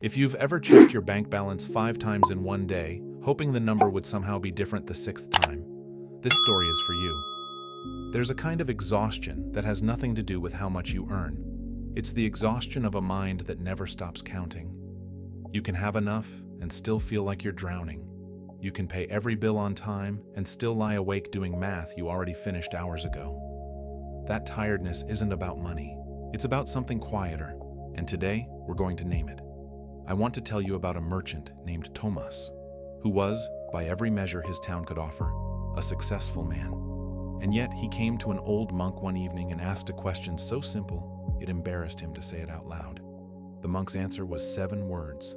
If you've ever checked your bank balance 5 times in one day, hoping the number would somehow be different the sixth time, this story is for you. There's a kind of exhaustion that has nothing to do with how much you earn. It's the exhaustion of a mind that never stops counting. You can have enough and still feel like you're drowning. You can pay every bill on time and still lie awake doing math you already finished hours ago. That tiredness isn't about money. It's about something quieter, and today we're going to name it. I want to tell you about a merchant named Tomas, who was, by every measure his town could offer, a successful man. And yet he came to an old monk one evening and asked a question so simple it embarrassed him to say it out loud. The monk's answer was 7 words.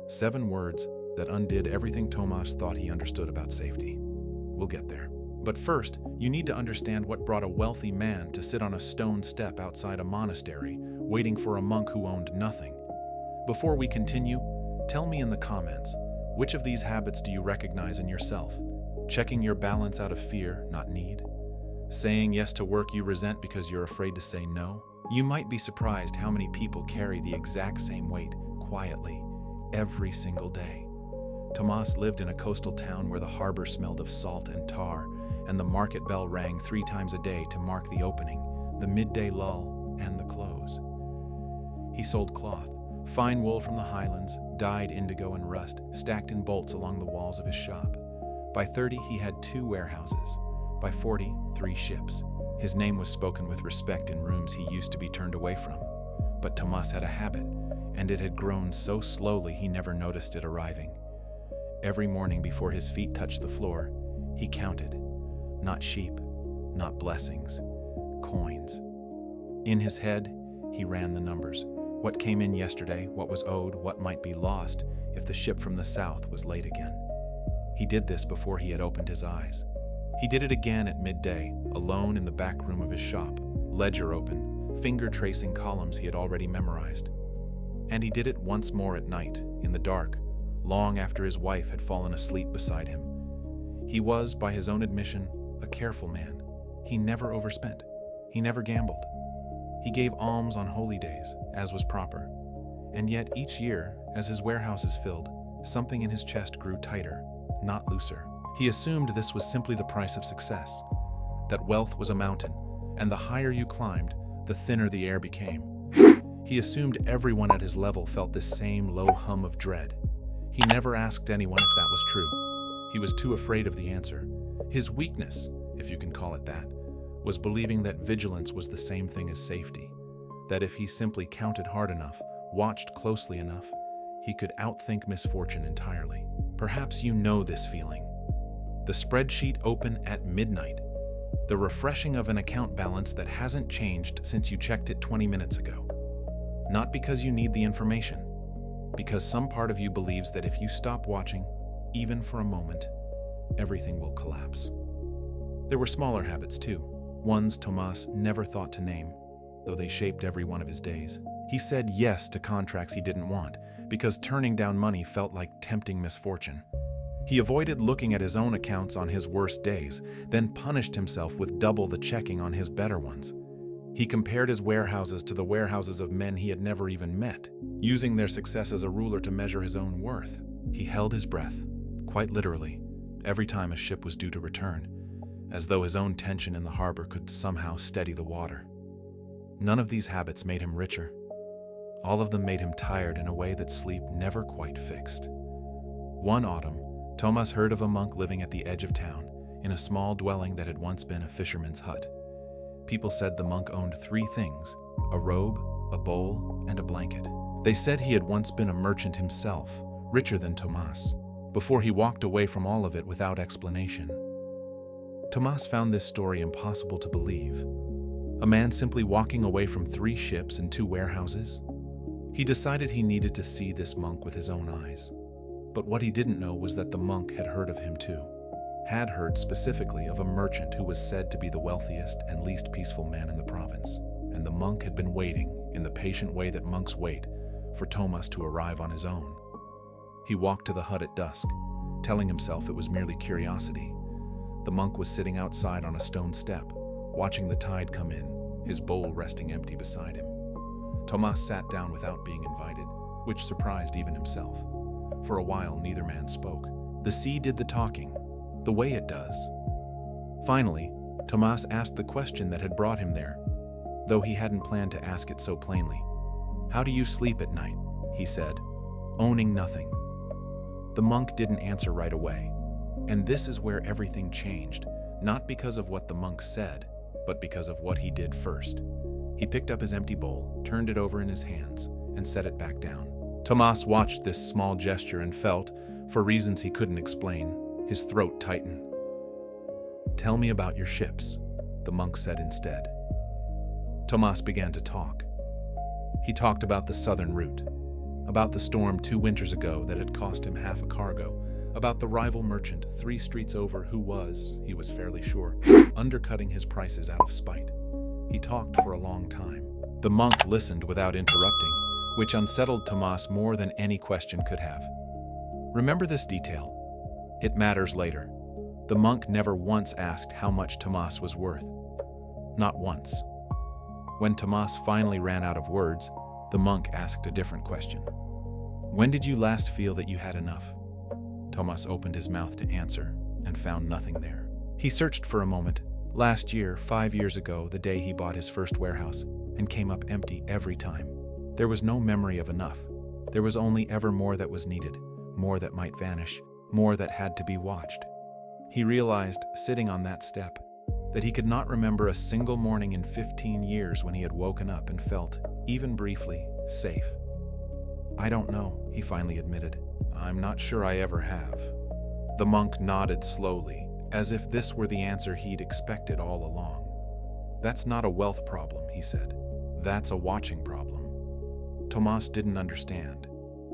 7 words that undid everything Tomas thought he understood about safety. We'll get there. But first, you need to understand what brought a wealthy man to sit on a stone step outside a monastery, waiting for a monk who owned nothing. Before we continue, tell me in the comments, which of these habits do you recognize in yourself? Checking your balance out of fear, not need? Saying yes to work you resent because you're afraid to say no? You might be surprised how many people carry the exact same weight, quietly, every single day. Tomas lived in a coastal town where the harbor smelled of salt and tar, and the market bell rang 3 times a day to mark the opening, the midday lull, and the close. He sold cloth, fine wool from the highlands, dyed indigo and rust, stacked in bolts along the walls of his shop. By 30, he had 2 warehouses. By 40, 3 ships. His name was spoken with respect in rooms he used to be turned away from. But Tomas had a habit, and it had grown so slowly he never noticed it arriving. Every morning before his feet touched the floor, he counted. Not sheep, not blessings, coins. In his head, he ran the numbers. What came in yesterday, what was owed, what might be lost if the ship from the south was late again. He did this before he had opened his eyes. He did it again at midday, alone in the back room of his shop, ledger open, finger tracing columns he had already memorized. And he did it once more at night, in the dark, long after his wife had fallen asleep beside him. He was, by his own admission, a careful man. He never overspent. He never gambled. He gave alms on holy days, as was proper. And yet each year, as his warehouses filled, something in his chest grew tighter, not looser. He assumed this was simply the price of success, that wealth was a mountain, and the higher you climbed, the thinner the air became. He assumed everyone at his level felt this same low hum of dread. He never asked anyone if that was true. He was too afraid of the answer. His weakness, if you can call it that, was believing that vigilance was the same thing as safety, that if he simply counted hard enough, watched closely enough, he could outthink misfortune entirely. Perhaps you know this feeling. The spreadsheet open at midnight, the refreshing of an account balance that hasn't changed since you checked it 20 minutes ago. Not because you need the information, because some part of you believes that if you stop watching, even for a moment, everything will collapse. There were smaller habits too, ones Tomas never thought to name, though they shaped every one of his days. He said yes to contracts he didn't want, because turning down money felt like tempting misfortune. He avoided looking at his own accounts on his worst days, then punished himself with double the checking on his better ones. He compared his warehouses to the warehouses of men he had never even met, using their success as a ruler to measure his own worth. He held his breath, quite literally, every time a ship was due to return, as though his own tension in the harbor could somehow steady the water. None of these habits made him richer. All of them made him tired in a way that sleep never quite fixed. One autumn, Tomas heard of a monk living at the edge of town, in a small dwelling that had once been a fisherman's hut. People said the monk owned 3 things: a robe, a bowl, and a blanket. They said he had once been a merchant himself, richer than Tomas, before he walked away from all of it without explanation. Tomas found this story impossible to believe. A man simply walking away from 3 ships and 2 warehouses? He decided he needed to see this monk with his own eyes. But what he didn't know was that the monk had heard of him too. Had heard specifically of a merchant who was said to be the wealthiest and least peaceful man in the province. And the monk had been waiting, in the patient way that monks wait, for Tomas to arrive on his own. He walked to the hut at dusk, telling himself it was merely curiosity. The monk was sitting outside on a stone step, watching the tide come in, his bowl resting empty beside him. Tomas sat down without being invited, which surprised even himself. For a while, neither man spoke. The sea did the talking, the way it does. Finally, Tomas asked the question that had brought him there, though he hadn't planned to ask it so plainly. "How do you sleep at night?" he said, owning nothing. The monk didn't answer right away. And this is where everything changed, not because of what the monk said, but because of what he did first. He picked up his empty bowl, turned it over in his hands, and set it back down. Tomas watched this small gesture and felt, for reasons he couldn't explain, his throat tighten. "Tell me about your ships," the monk said instead. Tomas began to talk. He talked about the southern route, about the storm 2 winters ago that had cost him half a cargo, about the rival merchant 3 streets over who was, he was fairly sure, undercutting his prices out of spite. He talked for a long time. The monk listened without interrupting, which unsettled Tomas more than any question could have. Remember this detail. It matters later. The monk never once asked how much Tomas was worth. Not once. When Tomas finally ran out of words, the monk asked a different question. "When did you last feel that you had enough?" Tomas opened his mouth to answer and found nothing there. He searched for a moment. Last year, 5 years ago, the day he bought his first warehouse, and came up empty every time. There was no memory of enough. There was only ever more that was needed, more that might vanish, more that had to be watched. He realized, sitting on that step, that he could not remember a single morning in 15 years when he had woken up and felt, even briefly, safe. "I don't know," he finally admitted. "I'm not sure I ever have." The monk nodded slowly, as if this were the answer he'd expected all along. "That's not a wealth problem," he said. "That's a watching problem." Tomas didn't understand.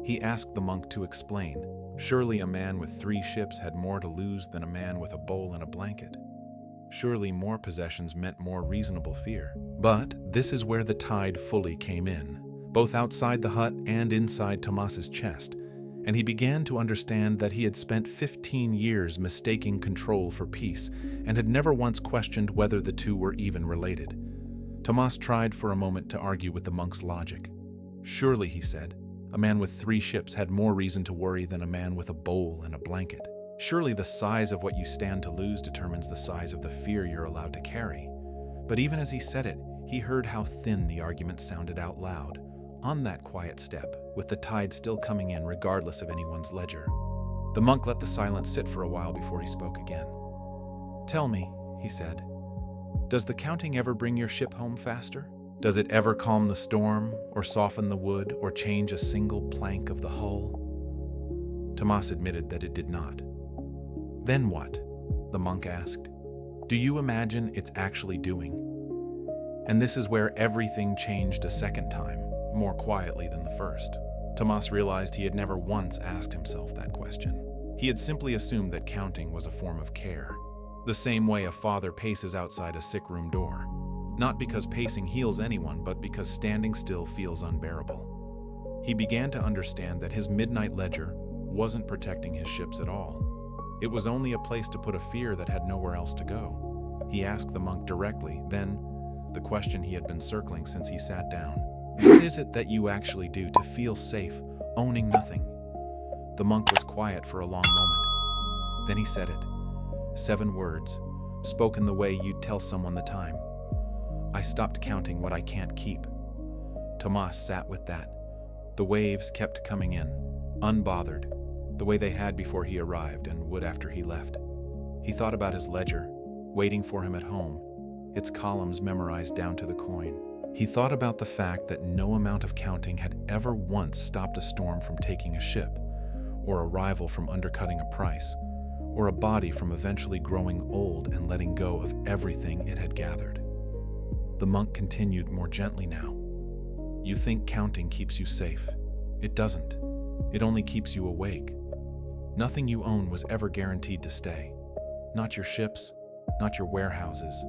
He asked the monk to explain. Surely a man with 3 ships had more to lose than a man with a bowl and a blanket. Surely more possessions meant more reasonable fear. But this is where the tide fully came in, both outside the hut and inside Tomas's chest, and he began to understand that he had spent 15 years mistaking control for peace and had never once questioned whether the two were even related. Tomas tried for a moment to argue with the monk's logic. "Surely," he said, "a man with 3 ships had more reason to worry than a man with a bowl and a blanket. Surely the size of what you stand to lose determines the size of the fear you're allowed to carry." But even as he said it, he heard how thin the argument sounded out loud, on that quiet step, with the tide still coming in regardless of anyone's ledger. The monk let the silence sit for a while before he spoke again. "Tell me," he said, "does the counting ever bring your ship home faster? Does it ever calm the storm, or soften the wood, or change a single plank of the hull?" Tomas admitted that it did not. "Then what?" the monk asked. "Do you imagine it's actually doing?" And this is where everything changed a second time, more quietly than the first. Tomas realized he had never once asked himself that question. He had simply assumed that counting was a form of care, the same way a father paces outside a sick room door. Not because pacing heals anyone, but because standing still feels unbearable. He began to understand that his midnight ledger wasn't protecting his ships at all. It was only a place to put a fear that had nowhere else to go. He asked the monk directly, then, the question he had been circling since he sat down. "What is it that you actually do to feel safe, owning nothing?" The monk was quiet for a long moment. Then he said it. 7 words, spoken the way you'd tell someone the time. "I stopped counting what I can't keep." Tomas sat with that. The waves kept coming in, unbothered, the way they had before he arrived and would after he left. He thought about his ledger, waiting for him at home, its columns memorized down to the coin. He thought about the fact that no amount of counting had ever once stopped a storm from taking a ship, or a rival from undercutting a price, or a body from eventually growing old and letting go of everything it had gathered. The monk continued more gently now. "You think counting keeps you safe. It doesn't. It only keeps you awake. Nothing you own was ever guaranteed to stay. Not your ships, not your warehouses,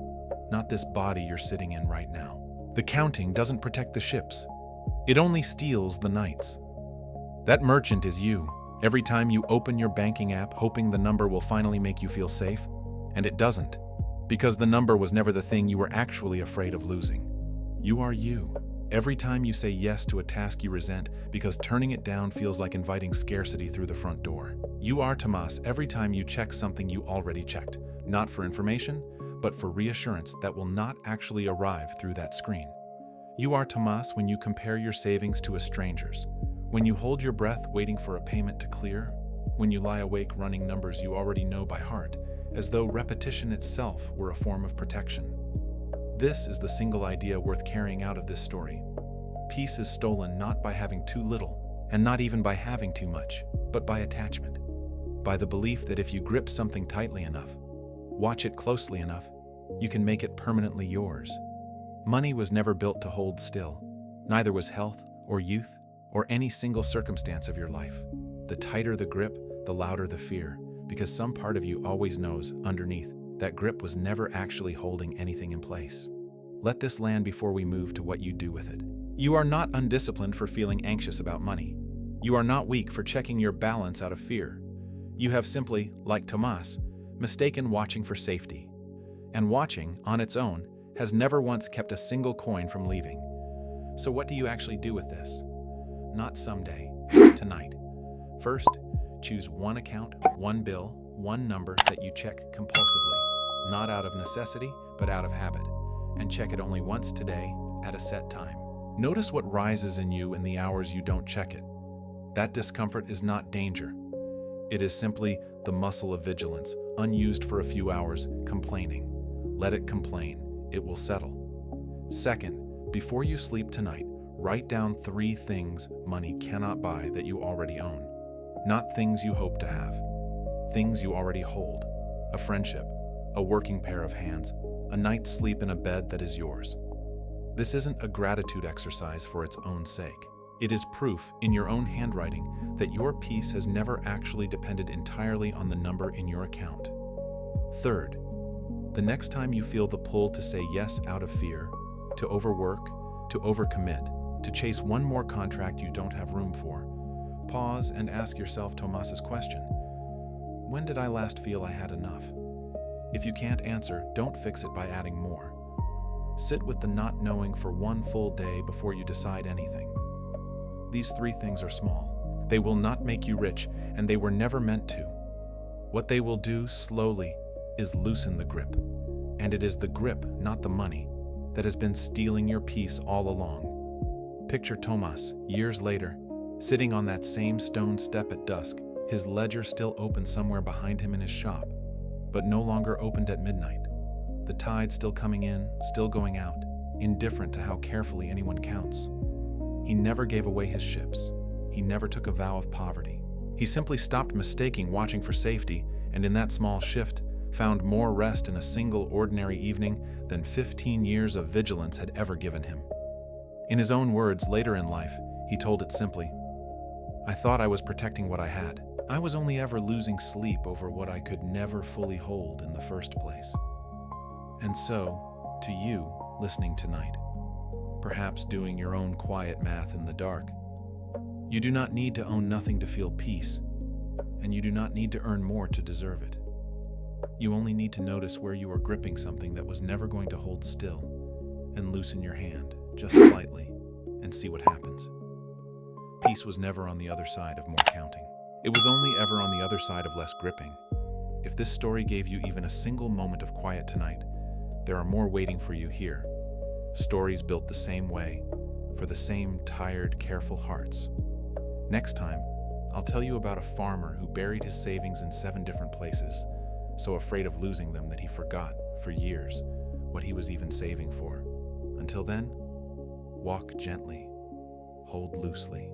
not this body you're sitting in right now. The counting doesn't protect the ships. It only steals the nights. That merchant is you, every time you open your banking app hoping the number will finally make you feel safe, and it doesn't, because the number was never the thing you were actually afraid of losing. You are you, Every time you say yes to a task you resent because turning it down feels like inviting scarcity through the front door. You are Tomas every time you check something you already checked, not for information, but for reassurance that will not actually arrive through that screen. You are Tomas when you compare your savings to a stranger's, when you hold your breath waiting for a payment to clear, when you lie awake running numbers you already know by heart, as though repetition itself were a form of protection. This is the single idea worth carrying out of this story. Peace is stolen not by having too little, and not even by having too much, but by attachment. By the belief that if you grip something tightly enough, watch it closely enough, you can make it permanently yours. Money was never built to hold still. Neither was health or youth or any single circumstance of your life. The tighter the grip, the louder the fear, because some part of you always knows, underneath, that grip was never actually holding anything in place. Let this land before we move to what you do with it. You are not undisciplined for feeling anxious about money. You are not weak for checking your balance out of fear. You have simply, like Tomas, mistaken watching for safety. And watching, on its own, has never once kept a single coin from leaving. So what do you actually do with this? Not someday, tonight. First, choose one account, one bill, one number that you check compulsively, not out of necessity, but out of habit, and check it only once today at a set time. Notice what rises in you in the hours you don't check it. That discomfort is not danger. It is simply the muscle of vigilance, unused for a few hours, complaining. Let it complain. It will settle. Second, before you sleep tonight, write down 3 things money cannot buy that you already own. Not things you hope to have. Things you already hold. A friendship, a working pair of hands, a night's sleep in a bed that is yours. This isn't a gratitude exercise for its own sake. It is proof, in your own handwriting, that your peace has never actually depended entirely on the number in your account. Third, the next time you feel the pull to say yes out of fear, to overwork, to overcommit, to chase one more contract you don't have room for, pause and ask yourself Tomas's question. When did I last feel I had enough? If you can't answer, don't fix it by adding more. Sit with the not knowing for one full day before you decide anything. These 3 things are small. They will not make you rich, and they were never meant to. What they will do, slowly, is loosen the grip. And it is the grip, not the money, that has been stealing your peace all along. Picture Tomas, years later, sitting on that same stone step at dusk, his ledger still open somewhere behind him in his shop, but no longer opened at midnight. The tide still coming in, still going out, indifferent to how carefully anyone counts. He never gave away his ships. He never took a vow of poverty. He simply stopped mistaking watching for safety, and in that small shift, found more rest in a single ordinary evening than 15 years of vigilance had ever given him. In his own words later in life, he told it simply, "I thought I was protecting what I had. I was only ever losing sleep over what I could never fully hold in the first place." And so, to you, listening tonight, perhaps doing your own quiet math in the dark, you do not need to own nothing to feel peace, and you do not need to earn more to deserve it. You only need to notice where you are gripping something that was never going to hold still, and loosen your hand, just slightly, and see what happens. Peace was never on the other side of more counting. It was only ever on the other side of less gripping. If this story gave you even a single moment of quiet tonight, there are more waiting for you here. Stories built the same way, for the same tired, careful hearts. Next time, I'll tell you about a farmer who buried his savings in 7 different places, so afraid of losing them that he forgot, for years, what he was even saving for. Until then, walk gently, hold loosely,